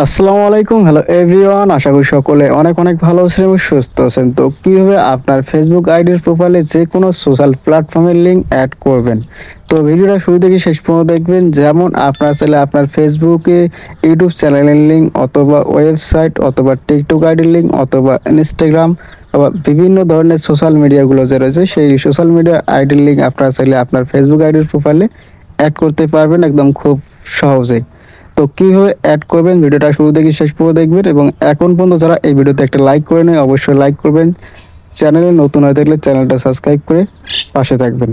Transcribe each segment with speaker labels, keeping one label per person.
Speaker 1: আসসালামু আলাইকুম। Hello everyone, আশা করি সকলে অনেক অনেক ভালো আছেন এবং সুস্থ আছেন। তো কীভাবে আপনার ফেসবুক আইডির প্রোফাইলে যে কোনো সোশ্যাল প্ল্যাটফর্মের লিঙ্ক অ্যাড করবেন, তো ভিডিওটা শুরু থেকে শেষ পর্যন্ত দেখবেন। যেমন আপনার চাইলে আপনার ফেসবুকে ইউটিউব চ্যানেলের লিঙ্ক অথবা ওয়েবসাইট অথবা টিকটক আইডির লিঙ্ক অথবা ইনস্টাগ্রাম বা বিভিন্ন ধরনের সোশ্যাল মিডিয়াগুলো যে রয়েছে সেই সোশ্যাল মিডিয়া আইডির লিঙ্ক আপনারা চাইলে আপনার ফেসবুক আইডির প্রোফাইলে অ্যাড করতে পারবেন একদম খুব সহজেই। তো কীভাবে অ্যাড করবেন ভিডিওটা শুরু থেকে শেষ পর্যন্ত দেখবেন এবং এখন পর্যন্ত যারা এই ভিডিওতে একটা লাইক করে নেয় অবশ্যই লাইক করবেন। চ্যানেলে নতুন হয়ে থাকলে চ্যানেলটা সাবস্ক্রাইব করে পাশে থাকবেন।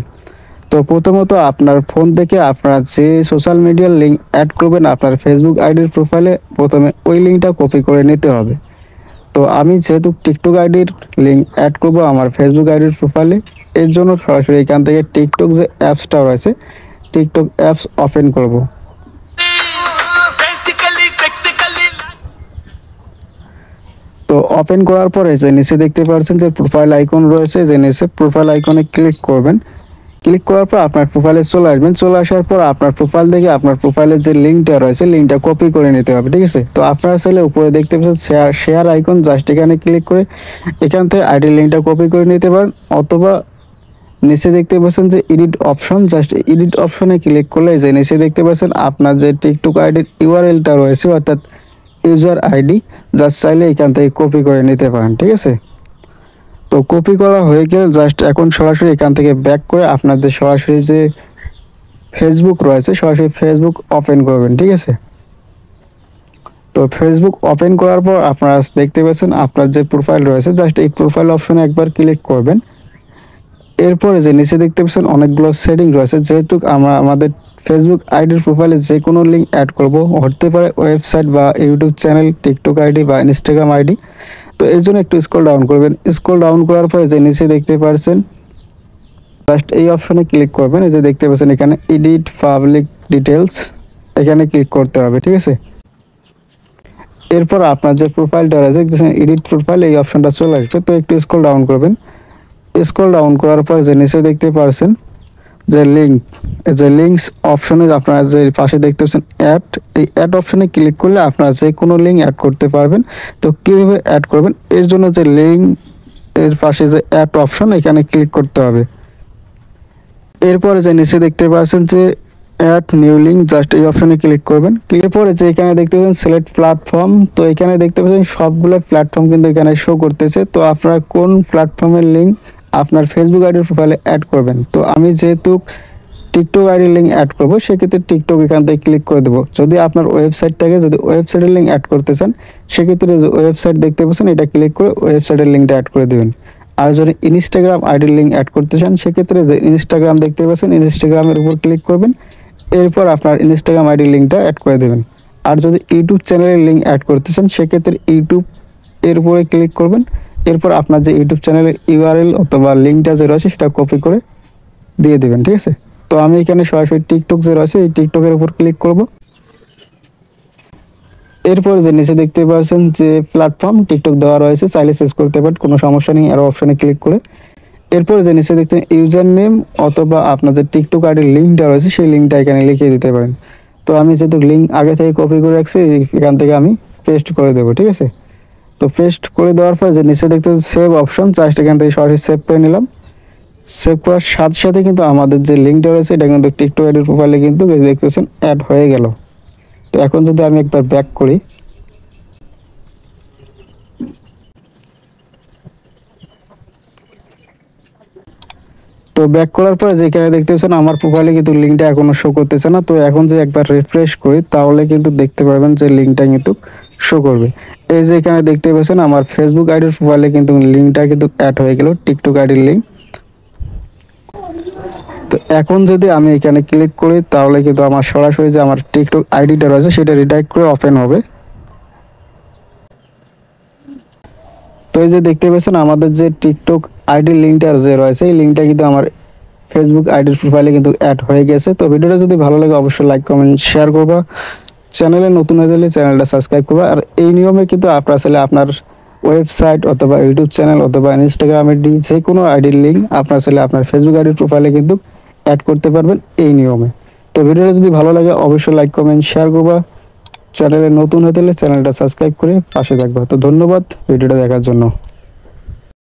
Speaker 1: তো প্রথমত আপনার ফোন থেকে আপনারা যে সোশ্যাল মিডিয়ার লিঙ্ক অ্যাড করবেন আপনার ফেসবুক আইডির প্রোফাইলে প্রথমে ওই লিঙ্কটা কপি করে নিতে হবে। তো আমি যেহেতু টিকটক আইডির লিঙ্ক অ্যাড করব আমার ফেসবুক আইডির প্রোফাইলে, এর জন্য সরাসরি এখান থেকে টিকটক যে অ্যাপসটা রয়েছে টিকটক অ্যাপস ওপেন করব। তো ওপেন করার পরে যে নিচে দেখতে পাচ্ছেন যে প্রোফাইল আইকন রয়েছে, যে নিচে প্রোফাইল আইকনে ক্লিক করবেন। ক্লিক করার পর আপনার প্রোফাইলে চলে আসবেন। চলে আসার পর আপনার প্রোফাইল থেকে আপনার প্রোফাইলের যে লিঙ্কটা রয়েছে লিঙ্কটা কপি করে নিতে হবে, ঠিক আছে। তো আপনারা চাইলে উপরে দেখতে পাচ্ছেন শেয়ার আইকন, জাস্ট এখানে ক্লিক করে এখান থেকে আইডির লিঙ্কটা কপি করে নিতে পারেন, অথবা নিচে দেখতে পাচ্ছেন যে এডিট অপশন, জাস্ট এডিট অপশনে ক্লিক করলে যে নিচে দেখতে পাচ্ছেন আপনার যে টিকটক আইডির ইউআরএলটা রয়েছে অর্থাৎ ইউজার আইডি, জাস্ট চাইলে এখান থেকে কপি করে নিতে পারেন, ঠিক আছে। তো কপি করা হয়ে গেলে জাস্ট এখন সরাসরি এখান থেকে ব্যাক করে আপনাদের সরাসরি যে ফেসবুক রয়েছে সরাসরি ফেসবুক ওপেন করবেন, ঠিক আছে। তো ফেসবুক ওপেন করার পর আপনারা দেখতে পাচ্ছেন আপনার যে প্রোফাইল রয়েছে, জাস্ট এই প্রোফাইল অপশনে একবার ক্লিক করবেন। এরপরে যে নিচে দেখতে পাচ্ছেন অনেকগুলো সেটিং রয়েছে, যেহেতু আমরা আমাদের ফেসবুক আইডির প্রোফাইলে যে কোনো লিঙ্ক অ্যাড করব, হতে পারে ওয়েবসাইট বা ইউটিউব চ্যানেল, টিকটক আইডি বা ইনস্টাগ্রাম আইডি। তো এর জন্য একটু স্ক্রল ডাউন করবেন। স্ক্রল ডাউন করার পরে যে নিচে দেখতে পাচ্ছেন জাস্ট এই অপশনে ক্লিক করবেন। এই যে দেখতে পাচ্ছেন এখানে এডিট পাবলিক ডিটেলস, এখানে ক্লিক করতে হবে, ঠিক আছে। এরপর আপনার যে প্রোফাইলটা রয়েছে দেখতেছেন এডিট প্রোফাইল, এই অপশনটা চলে আসবে। তো একটু স্ক্রল ডাউন করবেন। স্ক্রল ডাউন করার পর যে নিচে দেখতে পাচ্ছেন যে লিঙ্কস অপশনে আপনারা যে পাশে দেখতে পাচ্ছেন অ্যাড, এই অ্যাড অপশনে ক্লিক করলে আপনারা যে কোনো লিঙ্ক অ্যাড করতে পারবেন। তো কীভাবে অ্যাড করবেন, এর জন্য যে লিঙ্ক এর পাশে যে অ্যাড অপশন এখানে ক্লিক করতে হবে। এরপরে যে নিচে দেখতে পাচ্ছেন যে অ্যাড নিউ লিঙ্ক, জাস্ট এই অপশনে ক্লিক করবেন। ক্লিক করে যে এখানে দেখতে পাচ্ছেন সিলেক্ট প্ল্যাটফর্ম, তো এখানে দেখতে পাচ্ছেন সবগুলো প্ল্যাটফর্ম কিন্তু এখানে শো করতেছে। তো আপনারা কোন প্ল্যাটফর্মের লিঙ্ক আপনার ফেসবুক আইডির প্রোফাইলে অ্যাড করবেন, তো আমি যেহেতু টিকটক আইডির লিঙ্ক অ্যাড করবো সেক্ষেত্রে টিকটক এখান থেকে ক্লিক করে দেবো। যদি আপনার ওয়েবসাইট থাকে, যদি ওয়েবসাইটের লিঙ্ক অ্যাড করতে চান সেক্ষেত্রে যে ওয়েবসাইট দেখতে পাচ্ছেন এটা ক্লিক করে ওয়েবসাইটের লিঙ্কটা অ্যাড করে দেবেন। আর যদি ইনস্টাগ্রাম আইডির লিঙ্ক অ্যাড করতে চান সেক্ষেত্রে যে ইনস্টাগ্রাম দেখতে পাচ্ছেন ইনস্টাগ্রামের উপর ক্লিক করবেন। এরপর আপনার ইনস্টাগ্রাম আইডির লিঙ্কটা অ্যাড করে দেবেন। আর যদি ইউটিউব চ্যানেলের লিঙ্ক অ্যাড করতে চান সেক্ষেত্রে ইউটিউব এর উপরে ক্লিক করবেন। এরপর আপনার যে ইউটিউব চ্যানেলের ইউআরএল অথবা লিঙ্কটা যে রয়েছে সেটা কপি করে দিয়ে দেবেন, ঠিক আছে। তো আমি এখানে সরাসরি টিকটক যে রয়েছে এই টিকটকের উপর ক্লিক করব। এরপর যে নিচে দেখতে পাচ্ছেন যে প্ল্যাটফর্ম টিকটক দেওয়া রয়েছে, চাইলে চেঞ্জ করতে পারেন, কোনো সমস্যা নেই আরও অপশনে ক্লিক করে। এরপর যে নিচে দেখতে ইউজার নেম অথবা আপনার যে টিকটক আইডির লিঙ্কটা রয়েছে সেই লিঙ্কটা এখানে লিখিয়ে দিতে পারেন। তো আমি যেহেতু লিঙ্ক আগে থেকে কপি করে রাখছি এখান থেকে আমি পেস্ট করে দেবো, ঠিক আছে। তো পেস্ট করে দেওয়ার পর যে নিচে দেখতে সেভ অপশন, জাস্ট এখান থেকে সরাসরি সেভ করে নিলাম। সেভ করার সাথে সাথে কিন্তু আমাদের যে লিঙ্কটা রয়েছে এটা কিন্তু টিকটক আইডির প্রোফাইলে কিন্তু দেখতেছেন অ্যাড হয়ে গেল। তো এখন যদি আমি একবার ব্যাক করি, তো ব্যাক করার পরে যেখানে দেখতে পাচ্ছেন আমার প্রোফাইলে কিন্তু লিঙ্কটা এখনো শো করতেছে না। তো এখন যে একবার রিফ্রেশ করি তাহলে কিন্তু দেখতে পারবেন যে লিঙ্কটা কিন্তু শো করবে। এই যে এখানে দেখতে পাচ্ছেন আমার ফেসবুক আইডির প্রোফাইলে কিন্তু লিঙ্কটা কিন্তু অ্যাড হয়ে গেল, টিকটক আইডির লিঙ্ক। তো এখন যদি আমি এখানে ক্লিক করি তাহলে কিন্তু আমার সরাসরি যে আমার টিকটক আইডিটা রয়েছে সেটা রিডাইরেক্ট করে ওপেন হবে। তো এই যে দেখতে পাচ্ছেন আমাদের যে টিকটক আইডির লিঙ্কটা যে রয়েছে এই লিঙ্কটা কিন্তু আমার ফেসবুক আইডির প্রোফাইলে কিন্তু অ্যাড হয়ে গেছে। তো ভিডিওটা যদি ভালো লাগে অবশ্যই লাইক কমেন্ট শেয়ার করবা, চ্যানেলে নতুন হয়ে গেলে চ্যানেলটা সাবস্ক্রাইব করবা। আর এই নিয়মে কিন্তু আপনার আসলে আপনার ওয়েবসাইট অথবা ইউটিউব চ্যানেল অথবা ইনস্টাগ্রাম আইডি যে কোনো আইডির লিঙ্ক আপনার আসলে আপনার ফেসবুক আইডির প্রোফাইলে কিন্তু অ্যাড করতে পারবেন এই নিয়মে। তো ভিডিওটা যদি ভালো লাগে অবশ্যই লাইক কমেন্ট শেয়ার করবা। চ্যানেলে নতুন হয়ে থাকলে চ্যানেলটা সাবস্ক্রাইব করে পাশে থাকবে। তো ধন্যবাদ ভিডিওটা দেখার জন্য।